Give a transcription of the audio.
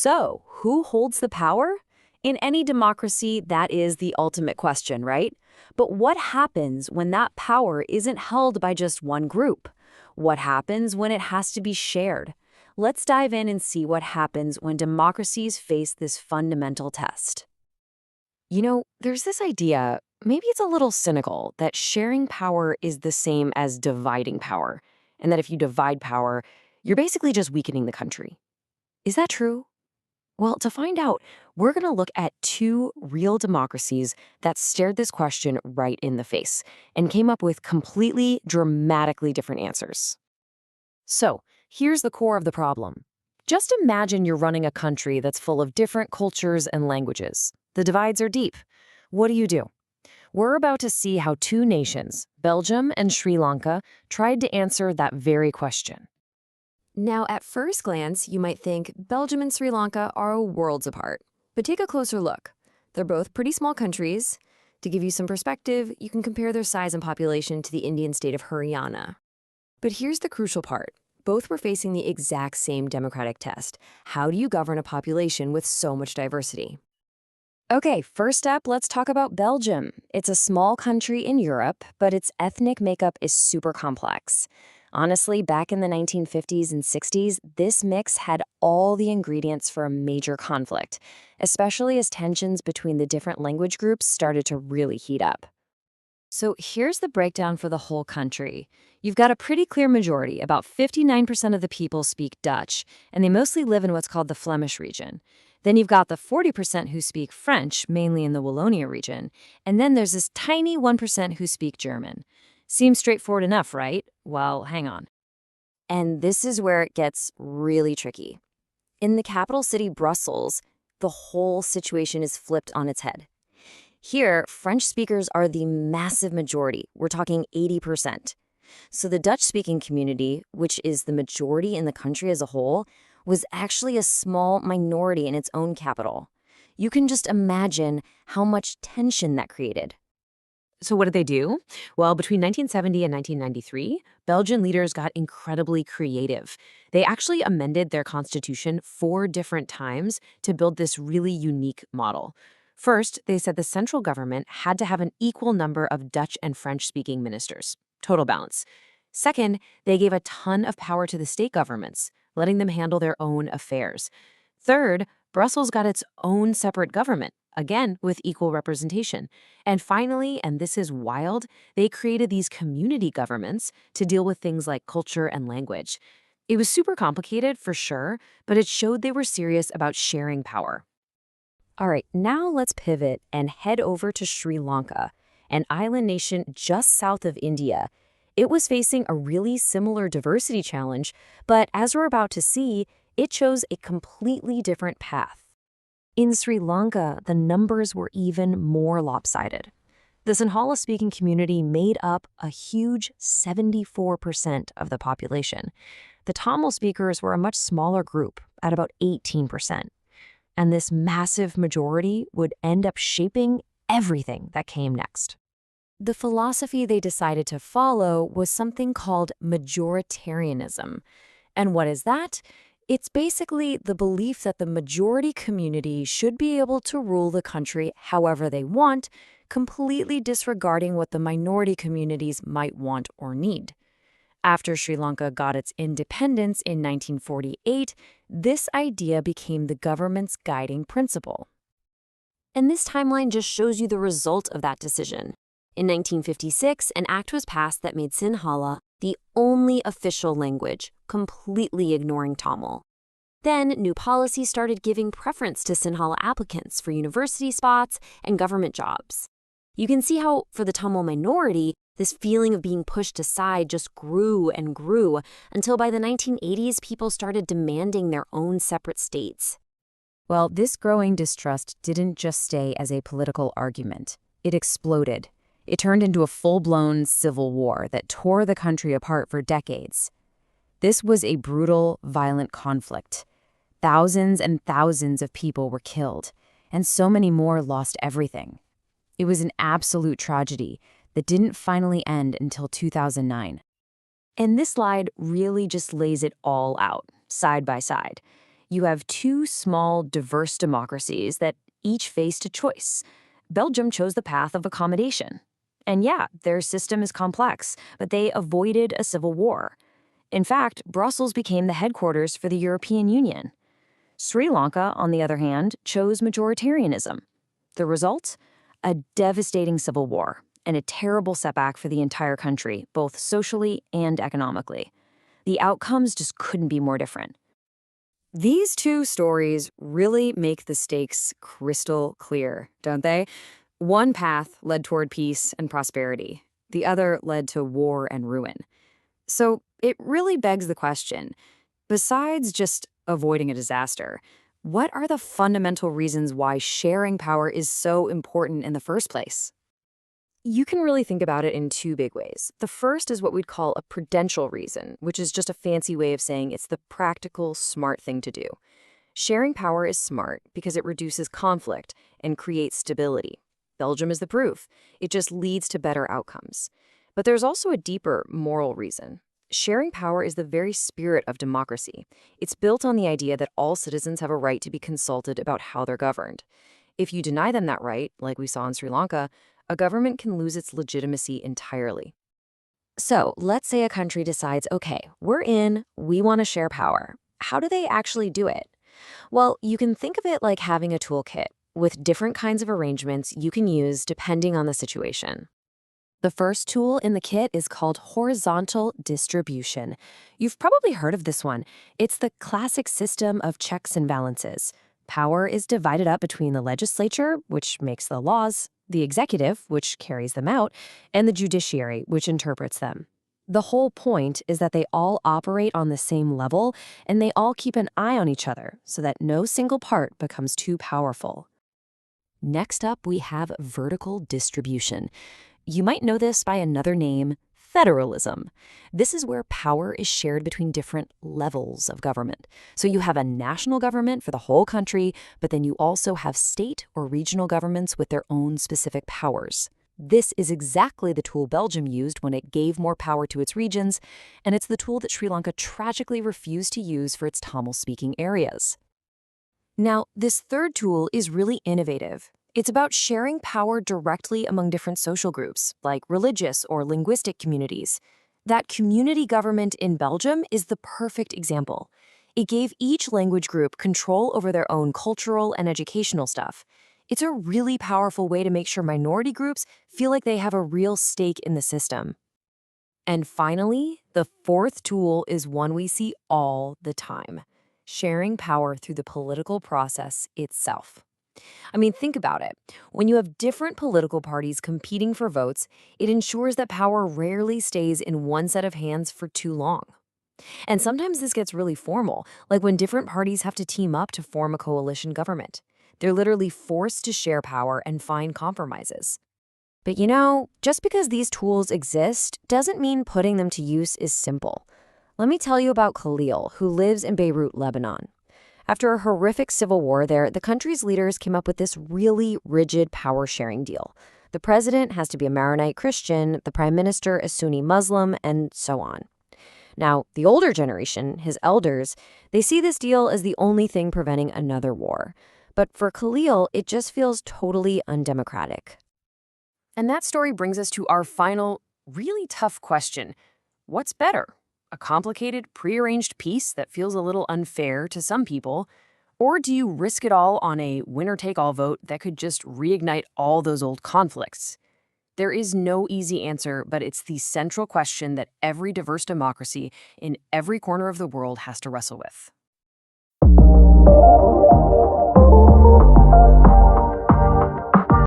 So, who holds the power? In any democracy, that is the ultimate question, right? But what happens when that power isn't held by just one group? What happens when it has to be shared? Let's dive in and see what happens when democracies face this fundamental test. There's this idea, maybe it's a little cynical, that sharing power is the same as dividing power, and that if you divide power, you're basically just weakening the country. Is that true? Well, to find out, we're going to look at two real democracies that stared this question right in the face and came up with completely, dramatically different answers. So, here's the core of the problem. Just imagine you're running a country that's full of different cultures and languages. The divides are deep. What do? We're about to see how two nations, Belgium and Sri Lanka, tried to answer that very question. Now, at first glance, you might think Belgium and Sri Lanka are worlds apart. But take a closer look. They're both pretty small countries. To give you some perspective, you can compare their size and population to the Indian state of Haryana. But here's the crucial part. Both were facing the exact same democratic test. How do you govern a population with so much diversity? Okay, first up, let's talk about Belgium. It's a small country in Europe, but its ethnic makeup is super complex. Honestly, back in the 1950s and 60s, this mix had all the ingredients for a major conflict, especially as tensions between the different language groups started to really heat up. So here's the breakdown for the whole country. You've got a pretty clear majority. About 59% of the people speak Dutch, and they mostly live in what's called the Flemish region. Then you've got the 40% who speak French, mainly in the Wallonia region, and then there's this tiny 1% who speak German. Seems straightforward enough, right? Well, hang on. And this is where it gets really tricky. In the capital city, Brussels, the whole situation is flipped on its head. Here, French speakers are the massive majority. We're talking 80%. So the Dutch-speaking community, which is the majority in the country as a whole, was actually a small minority in its own capital. You can just imagine how much tension that created. So what did they do? Well, between 1970 and 1993, Belgian leaders got incredibly creative. They actually amended their constitution 4 different times to build this really unique model. First, they said the central government had to have an equal number of Dutch and French-speaking ministers. Total balance. Second, they gave a ton of power to the state governments, letting them handle their own affairs. Third, Brussels got its own separate government, again with equal representation. And finally, and this is wild, they created these community governments to deal with things like culture and language. It was super complicated, for sure, but it showed they were serious about sharing power. All right, now let's pivot and head over to Sri Lanka, an island nation just south of India. It was facing a really similar diversity challenge, but as we're about to see, it chose a completely different path. In Sri Lanka, the numbers were even more lopsided. The Sinhala-speaking community made up a huge 74% of the population. The Tamil speakers were a much smaller group, at about 18%. And this massive majority would end up shaping everything that came next. The philosophy they decided to follow was something called majoritarianism. And what is that? It's basically the belief that the majority community should be able to rule the country however they want, completely disregarding what the minority communities might want or need. After Sri Lanka got its independence in 1948, this idea became the government's guiding principle. And this timeline just shows you the result of that decision. In 1956, an act was passed that made Sinhala the only official language, completely ignoring Tamil. Then, new policies started giving preference to Sinhala applicants for university spots and government jobs. You can see how, for the Tamil minority, this feeling of being pushed aside just grew and grew until by the 1980s, people started demanding their own separate states. Well, this growing distrust didn't just stay as a political argument. It exploded. It turned into a full-blown civil war that tore the country apart for decades. This was a brutal, violent conflict. Thousands and thousands of people were killed, and so many more lost everything. It was an absolute tragedy that didn't finally end until 2009. And this slide really just lays it all out, side by side. You have two small, diverse democracies that each faced a choice. Belgium chose the path of accommodation. And yeah, their system is complex, but they avoided a civil war. In fact, Brussels became the headquarters for the European Union. Sri Lanka, on the other hand, chose majoritarianism. The result? A devastating civil war and a terrible setback for the entire country, both socially and economically. The outcomes just couldn't be more different. These two stories really make the stakes crystal clear, don't they? One path led toward peace and prosperity. The other led to war and ruin. So it really begs the question, besides just avoiding a disaster, what are the fundamental reasons why sharing power is so important in the first place? You can really think about it in two big ways. The first is what we'd call a prudential reason, which is just a fancy way of saying it's the practical, smart thing to do. Sharing power is smart because it reduces conflict and creates stability. Belgium is the proof. It just leads to better outcomes. But there's also a deeper moral reason. Sharing power is the very spirit of democracy. It's built on the idea that all citizens have a right to be consulted about how they're governed. If you deny them that right, like we saw in Sri Lanka, a government can lose its legitimacy entirely. So let's say a country decides, okay, we're in, we want to share power. How do they actually do it? Well, you can think of it like having a toolkit with different kinds of arrangements you can use depending on the situation. The first tool in the kit is called horizontal distribution. You've probably heard of this one. It's the classic system of checks and balances. Power is divided up between the legislature, which makes the laws, the executive, which carries them out, and the judiciary, which interprets them. The whole point is that they all operate on the same level, and they all keep an eye on each other so that no single part becomes too powerful. Next up, we have vertical distribution. You might know this by another name, federalism. This is where power is shared between different levels of government. So you have a national government for the whole country, but then you also have state or regional governments with their own specific powers. This is exactly the tool Belgium used when it gave more power to its regions, and it's the tool that Sri Lanka tragically refused to use for its Tamil-speaking areas. Now, this third tool is really innovative. It's about sharing power directly among different social groups, like religious or linguistic communities. That community government in Belgium is the perfect example. It gave each language group control over their own cultural and educational stuff. It's a really powerful way to make sure minority groups feel like they have a real stake in the system. And finally, the fourth tool is one we see all the time: sharing power through the political process itself. I mean, think about it. When you have different political parties competing for votes, it ensures that power rarely stays in one set of hands for too long. And sometimes this gets really formal, like when different parties have to team up to form a coalition government. They're literally forced to share power and find compromises. But you know, just because these tools exist doesn't mean putting them to use is simple. Let me tell you about Khalil, who lives in Beirut, Lebanon. After a horrific civil war there, the country's leaders came up with this really rigid power-sharing deal. The president has to be a Maronite Christian, the prime minister a Sunni Muslim, and so on. Now, the older generation, his elders, they see this deal as the only thing preventing another war. But for Khalil, it just feels totally undemocratic. And that story brings us to our final, really tough question. What's better? A complicated, prearranged piece that feels a little unfair to some people? Or do you risk it all on a winner-take-all vote that could just reignite all those old conflicts? There is no easy answer, but it's the central question that every diverse democracy in every corner of the world has to wrestle with.